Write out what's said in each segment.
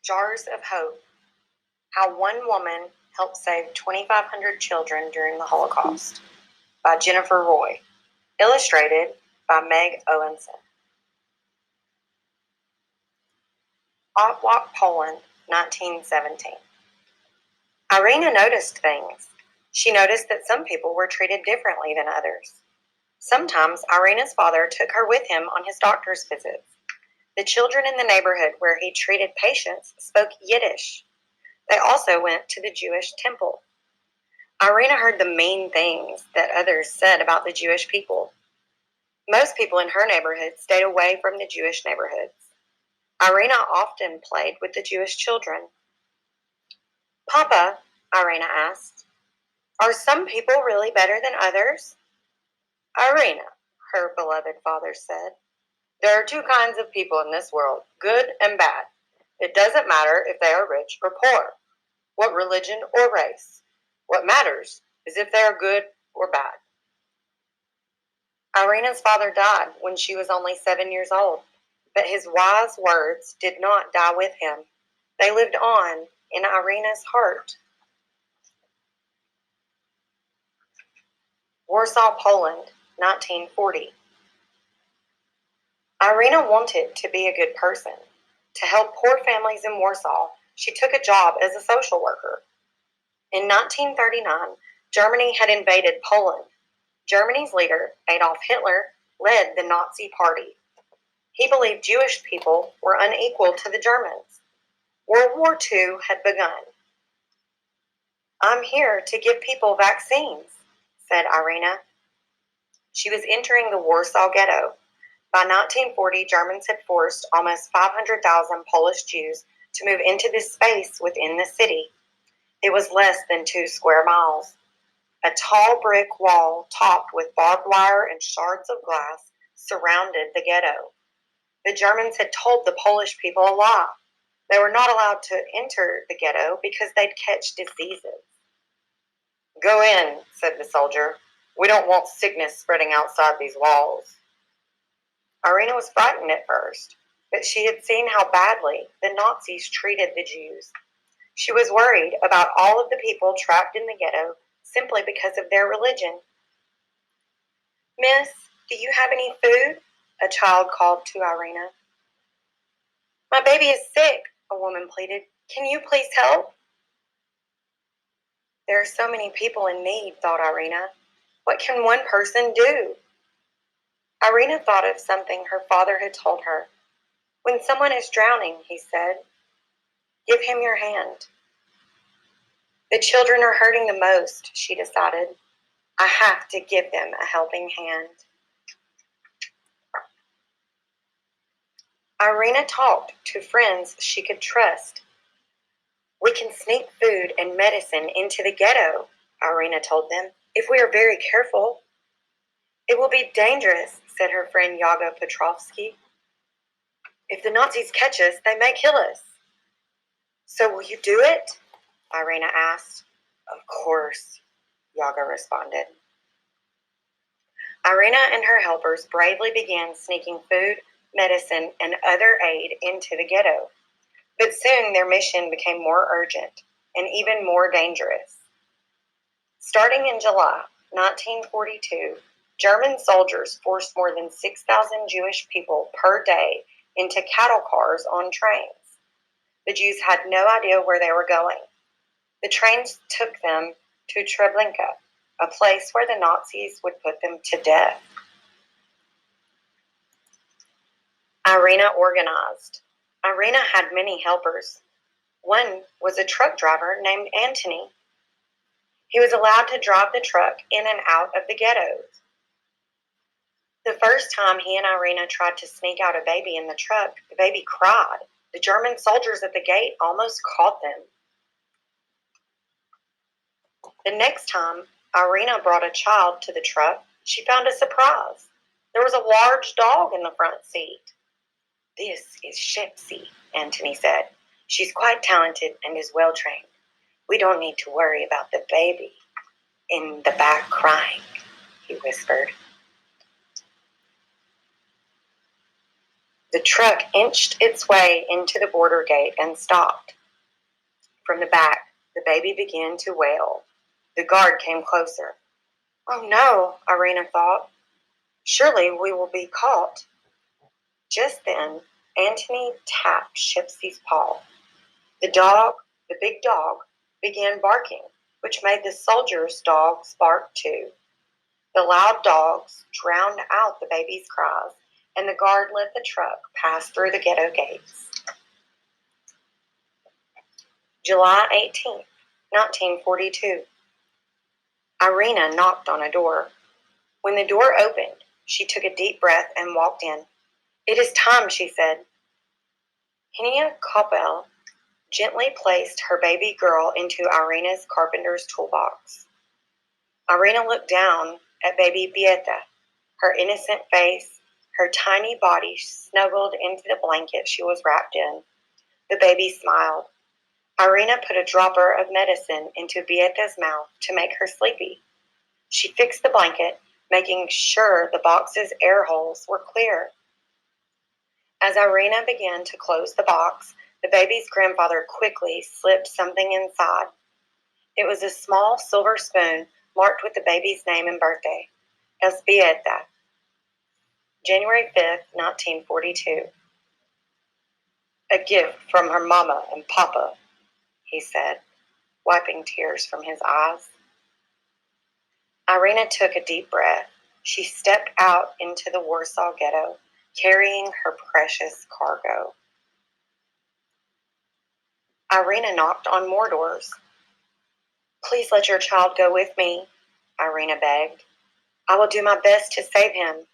Jars of Hope: How One Woman Helped Save 2,500 Children During the Holocaust, by Jennifer Roy. Illustrated by Meg Owenson. Otwock, Poland, 1917. Irina noticed things. She noticed that some people were treated differently than others. Sometimes Irina's father took her with him on his doctor's visits. The children in the neighborhood where he treated patients spoke Yiddish. They also went to the Jewish temple. Irina heard the mean things that others said about the Jewish people. Most people in her neighborhood stayed away from the Jewish neighborhoods. Irina often played with the Jewish children. "Papa," Irina asked, "are some people really better than others?" "Irina," her beloved father said, "there are two kinds of people in this world, good and bad. It doesn't matter if they are rich or poor, what religion or race. What matters is if they are good or bad." Irina's father died when she was only 7 years old, but his wise words did not die with him. They lived on in Irina's heart. Warsaw, Poland, 1940. Irina wanted to be a good person. To help poor families in Warsaw, she took a job as a social worker. In 1939, Germany had invaded Poland. Germany's leader, Adolf Hitler, led the Nazi Party. He believed Jewish people were unequal to the Germans. World War II had begun. "I'm here to give people vaccines," said Irina. She was entering the Warsaw Ghetto. By 1940, Germans had forced almost 500,000 Polish Jews to move into this space within the city. It was less than 2 square miles. A tall brick wall topped with barbed wire and shards of glass surrounded the ghetto. The Germans had told the Polish people a lie. They were not allowed to enter the ghetto because they'd catch diseases. "Go in," said the soldier. "We don't want sickness spreading outside these walls." Irina was frightened at first, but she had seen how badly the Nazis treated the Jews. She was worried about all of the people trapped in the ghetto simply because of their religion. "Miss, do you have any food?" a child called to Irina. "My baby is sick," a woman pleaded. "Can you please help?" There are so many people in need, thought Irina. What can one person do? Irina thought of something her father had told her. "When someone is drowning," he said, "give him your hand." The children are hurting the most, she decided. I have to give them a helping hand. Irina talked to friends she could trust. "We can sneak food and medicine into the ghetto," Irina told them, "if we are very careful." "It will be dangerous," said her friend Yaga Petrovsky. "If the Nazis catch us, they may kill us." "So will you do it?" Irina asked. "Of course," Yaga responded. Irina and her helpers bravely began sneaking food, medicine, and other aid into the ghetto. But soon their mission became more urgent and even more dangerous. Starting in July 1942, German soldiers forced more than 6,000 Jewish people per day into cattle cars on trains. The Jews had no idea where they were going. The trains took them to Treblinka, a place where the Nazis would put them to death. Irina organized. Irina had many helpers. One was a truck driver named Antony. He was allowed to drive the truck in and out of the ghettos. The first time he and Irina tried to sneak out a baby in the truck, the baby cried. The German soldiers at the gate almost caught them. The next time Irina brought a child to the truck, she found a surprise. There was a large dog in the front seat. "This is Shepsy," Antony said. "She's quite talented and is well trained. We don't need to worry about the baby in the back crying," he whispered. The truck inched its way into the border gate and stopped. From the back, the baby began to wail. The guard came closer. "Oh no," Irina thought. "Surely we will be caught." Just then, Antony tapped Shipsy's paw. The big dog, began barking, which made the soldiers' dogs bark too. The loud dogs drowned out the baby's cries, and the guard let the truck pass through the ghetto gates. July 18th, 1942. Irina knocked on a door. When the door opened, she took a deep breath and walked in. "It is time," she said. Henia Koppel gently placed her baby girl into Irina's carpenter's toolbox. Irina looked down at baby Beata, her innocent face, her tiny body snuggled into the blanket she was wrapped in. The baby smiled. Irina put a dropper of medicine into Beata's mouth to make her sleepy. She fixed the blanket, making sure the box's air holes were clear. As Irina began to close the box, the baby's grandfather quickly slipped something inside. It was a small silver spoon marked with the baby's name and birthday, Elzbieta, January 5th, 1942. "A gift from her mama and papa," he said, wiping tears from his eyes. Irina took a deep breath. She stepped out into the Warsaw ghetto, carrying her precious cargo. Irina knocked on more doors. "Please let your child go with me," Irina begged. "I will do my best to save him."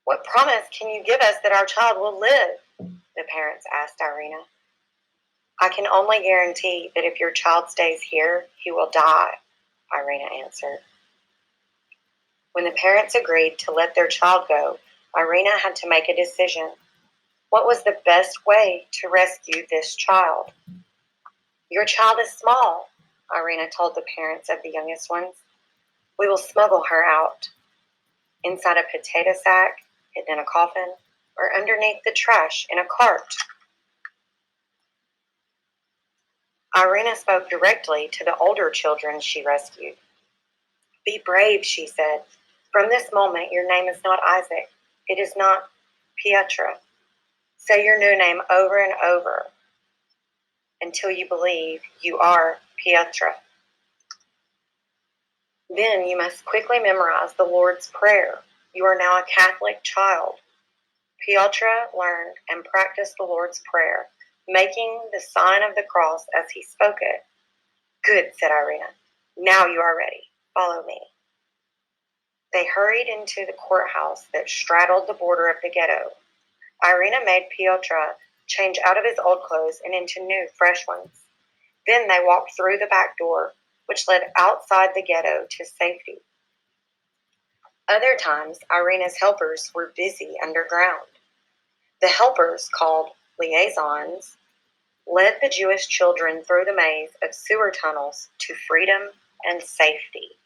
"What promise can you give us that our child will live?" the parents asked Irina. "I can only guarantee that if your child stays here, he will die," Irina answered. When the parents agreed to let their child go, Irina had to make a decision. What was the best way to rescue this child? "Your child is small," Irina told the parents of the youngest ones. "We will smuggle her out. Inside a potato sack, hidden in a coffin, or underneath the trash in a cart." Irina spoke directly to the older children she rescued. "Be brave," she said. "From this moment, your name is not Isaac. It is not Pietra. Say your new name over and over until you believe you are Pietra. Then you must quickly memorize the Lord's Prayer. You are now a Catholic child." Pietra learned and practiced the Lord's Prayer, making the sign of the cross as he spoke it. "Good," said Irina. "Now you are ready. Follow me." They hurried into the courthouse that straddled the border of the ghetto. Irina made Pietra change out of his old clothes and into new, fresh ones. Then they walked through the back door, which led outside the ghetto to safety. Other times, Irina's helpers were busy underground. The helpers, called liaisons, led the Jewish children through the maze of sewer tunnels to freedom and safety.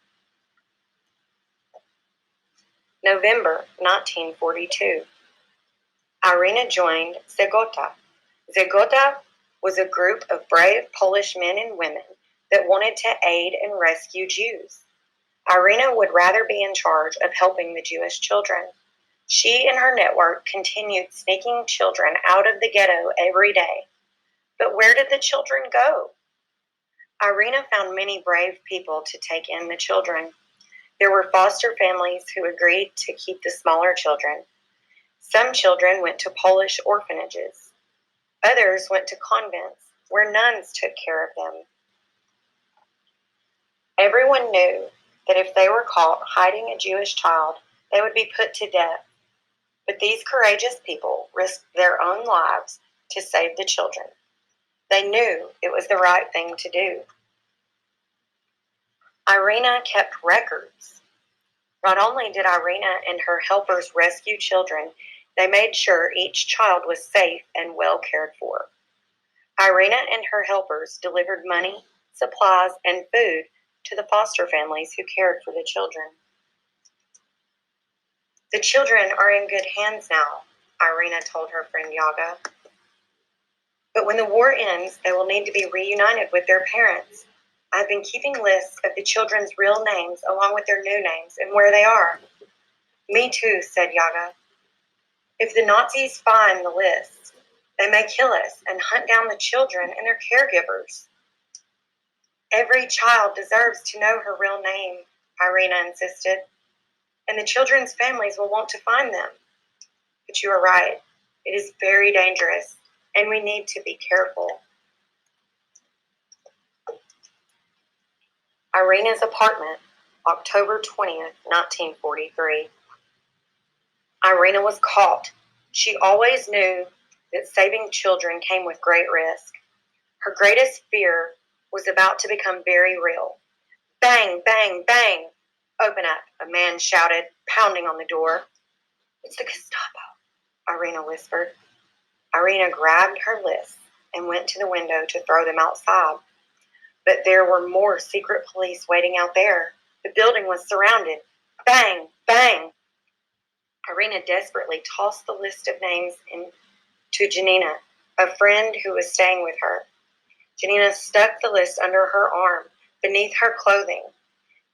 November 1942. Irina joined Zegota. Zegota was a group of brave Polish men and women that wanted to aid and rescue Jews. Irina would rather be in charge of helping the Jewish children. She and her network continued sneaking children out of the ghetto every day. But where did the children go? Irina found many brave people to take in the children. There were foster families who agreed to keep the smaller children. Some children went to Polish orphanages. Others went to convents where nuns took care of them. Everyone knew that if they were caught hiding a Jewish child, they would be put to death. But these courageous people risked their own lives to save the children. They knew it was the right thing to do. Irina kept records. Not only did Irina and her helpers rescue children, they made sure each child was safe and well cared for. Irina and her helpers delivered money, supplies, and food to the foster families who cared for the children. "The children are in good hands now," Irina Irina told her friend Yaga. But when the war ends, they will need to be reunited with their parents. I've been keeping lists of the children's real names along with their new names and where they are. Me too, said Yaga. If the Nazis find the lists, they may kill us and hunt down the children and their caregivers. Every child deserves to know her real name, Irina insisted, and the children's families will want to find them. But you are right. It is very dangerous, and we need to be careful. Irina's apartment, October 20th, 1943. Irina was caught. She always knew that saving children came with great risk. Her greatest fear was about to become very real. Bang, bang, bang! Open up, a man shouted, pounding on the door. It's the Gestapo, Irina whispered. Irina grabbed her lists and went to the window to throw them outside. But there were more secret police waiting out there. The building was surrounded. Bang, bang! Irina desperately tossed the list of names to Janina, a friend who was staying with her. Janina stuck the list under her arm, beneath her clothing.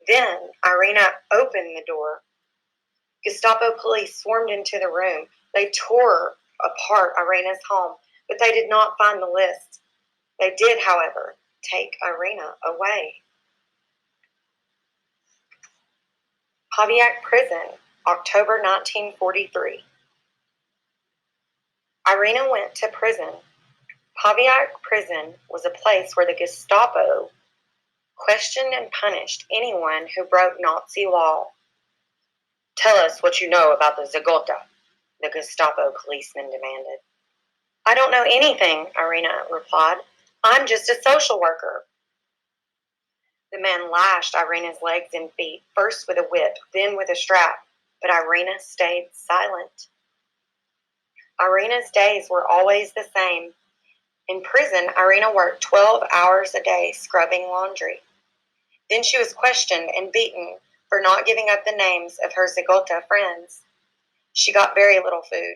Then Irina opened the door. Gestapo police swarmed into the room. They tore apart Irina's home, but they did not find the list. They did, however, take Irina away. Paviak Prison, October 1943. Irina went to prison. Paviak Prison was a place where the Gestapo questioned and punished anyone who broke Nazi law. Tell us what you know about the Zagota, the Gestapo policeman demanded. I don't know anything, Irina replied. I'm just a social worker. The man lashed Irina's legs and feet, first with a whip, then with a strap, but Irina stayed silent. Irina's days were always the same. In prison, Irina worked 12 hours a day scrubbing laundry. Then she was questioned and beaten for not giving up the names of her Zagota friends. She got very little food.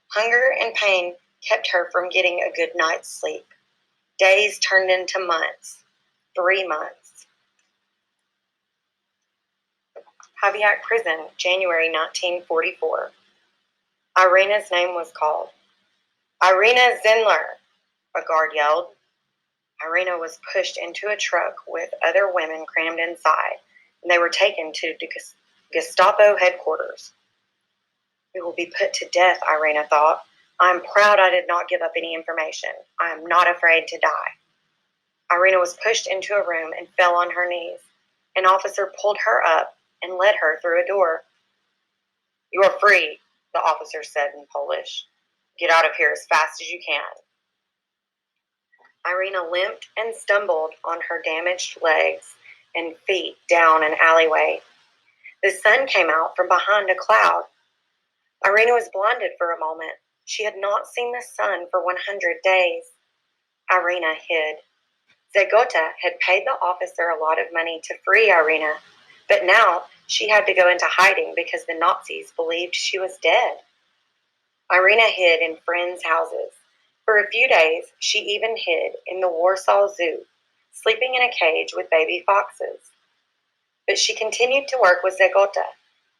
Hunger and pain kept her from getting a good night's sleep. Days turned into months. 3 months. Paviak Prison, January 1944. Irina's name was called. Irina Zindler, a guard yelled. Irina was pushed into a truck with other women crammed inside, and they were taken to Gestapo headquarters. We will be put to death, Irina thought. I am proud I did not give up any information. I am not afraid to die. Irina was pushed into a room and fell on her knees. An officer pulled her up and led her through a door. You are free, the officer said in Polish. Get out of here as fast as you can. Irina limped and stumbled on her damaged legs and feet down an alleyway. The sun came out from behind a cloud. Irina was blinded for a moment. She had not seen the sun for 100 days. Irina hid. Zagota had paid the officer a lot of money to free Irina, but now she had to go into hiding because the Nazis believed she was dead. Irina hid in friends' houses. For a few days, she even hid in the Warsaw Zoo, sleeping in a cage with baby foxes. But she continued to work with Zagota,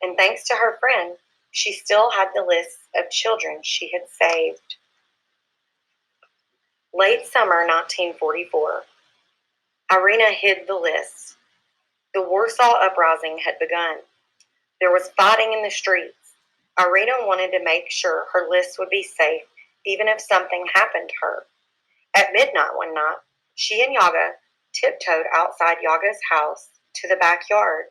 and thanks to her friend, she still had the lists of children she had saved. Late summer 1944. Irina hid the lists. The Warsaw Uprising had begun. There was fighting in the streets. Irina wanted to make sure her lists would be safe, even if something happened to her. At midnight one night, she and Yaga tiptoed outside Yaga's house to the backyard.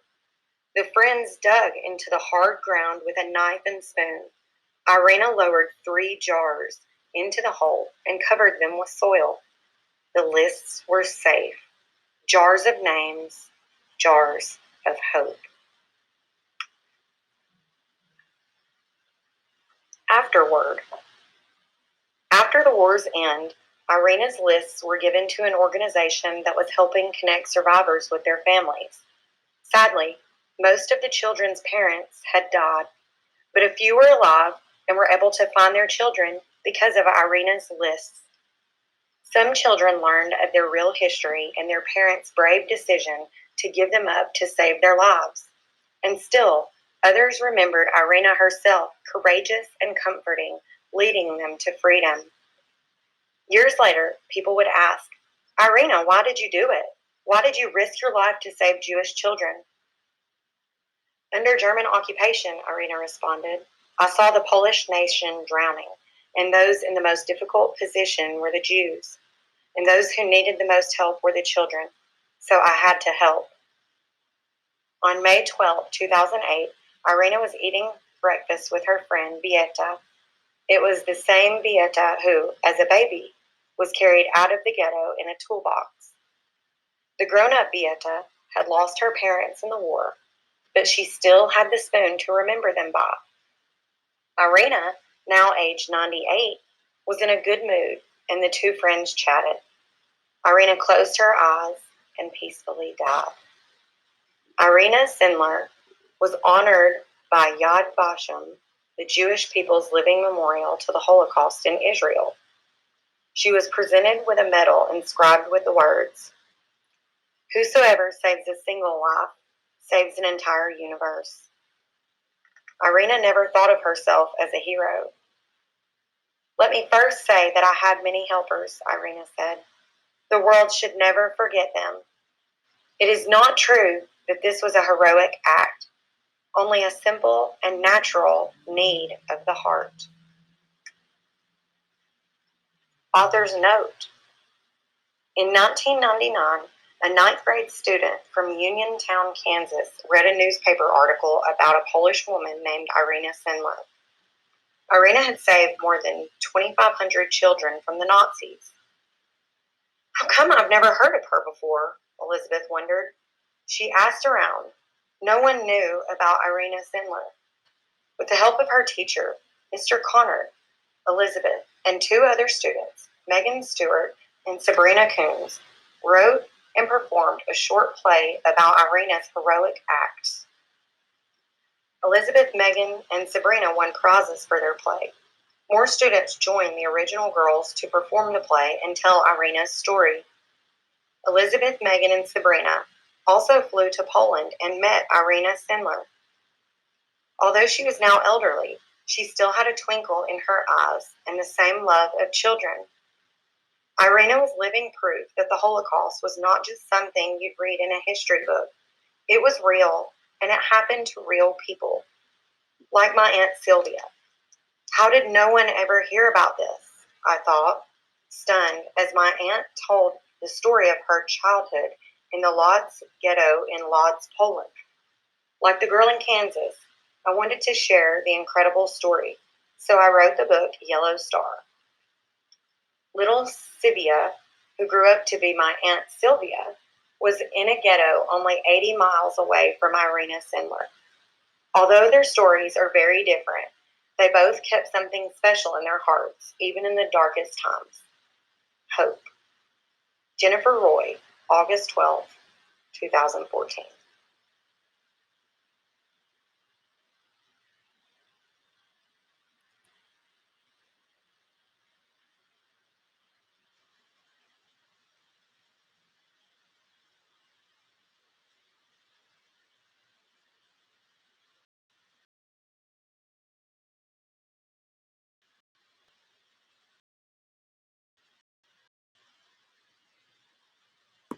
The friends dug into the hard ground with a knife and spoon. Irina lowered 3 jars into the hole and covered them with soil. The lists were safe. Jars of names, jars of hope. Afterward. After the war's end, Irina's lists were given to an organization that was helping connect survivors with their families. Sadly, most of the children's parents had died, but a few were alive and were able to find their children because of Irina's lists. Some children learned of their real history and their parents' brave decision to give them up to save their lives. And still, others remembered Irina herself, courageous and comforting, leading them to freedom. Years later, people would ask, Irina, why did you do it? Why did you risk your life to save Jewish children? Under German occupation, Irina responded, I saw the Polish nation drowning, and those in the most difficult position were the Jews, and those who needed the most help were the children, so I had to help. On May 12, 2008, Irina was eating breakfast with her friend Beata. It was the same Beata who, as a baby, was carried out of the ghetto in a toolbox. The grown-up Beata had lost her parents in the war, but she still had the spoon to remember them by. Irina, now aged 98, was in a good mood, and the two friends chatted. Irina closed her eyes and peacefully died. Irina Sendler was honored by Yad Vashem, the Jewish people's living memorial to the Holocaust in Israel. She was presented with a medal inscribed with the words, Whosoever saves a single life saves an entire universe. Irina never thought of herself as a hero. Let me first say that I had many helpers, Irina said. The world should never forget them. It is not true that this was a heroic act, only a simple and natural need of the heart. Author's note. In 1999, a ninth grade student from Uniontown, Kansas, read a newspaper article about a Polish woman named Irina Sendler. Irina had saved more than 2,500 children from the Nazis. How come I've never heard of her before? Elizabeth wondered. She asked around. No one knew about Irina Sendler. With the help of her teacher, Mr. Connor, Elizabeth, and two other students, Megan Stewart and Sabrina Coons, wrote and performed a short play about Irina's heroic acts. Elizabeth, Megan, and Sabrina won prizes for their play. More students joined the original girls to perform the play and tell Irina's story. Elizabeth, Megan, and Sabrina also flew to Poland and met Irina Sendler. Although she was now elderly, she still had a twinkle in her eyes and the same love of children. Irina was living proof that the Holocaust was not just something you'd read in a history book. It was real, and it happened to real people. Like my Aunt Sylvia. How did no one ever hear about this? I thought, stunned as my aunt told the story of her childhood in the Lodz ghetto in Lodz, Poland. Like the girl in Kansas, I wanted to share the incredible story, so I wrote the book Yellow Star. Little Sivia, who grew up to be my Aunt Sylvia, was in a ghetto only 80 miles away from Irina Sendler. Although their stories are very different, they both kept something special in their hearts, even in the darkest times. Hope. Jennifer Roy, August 12, 2014.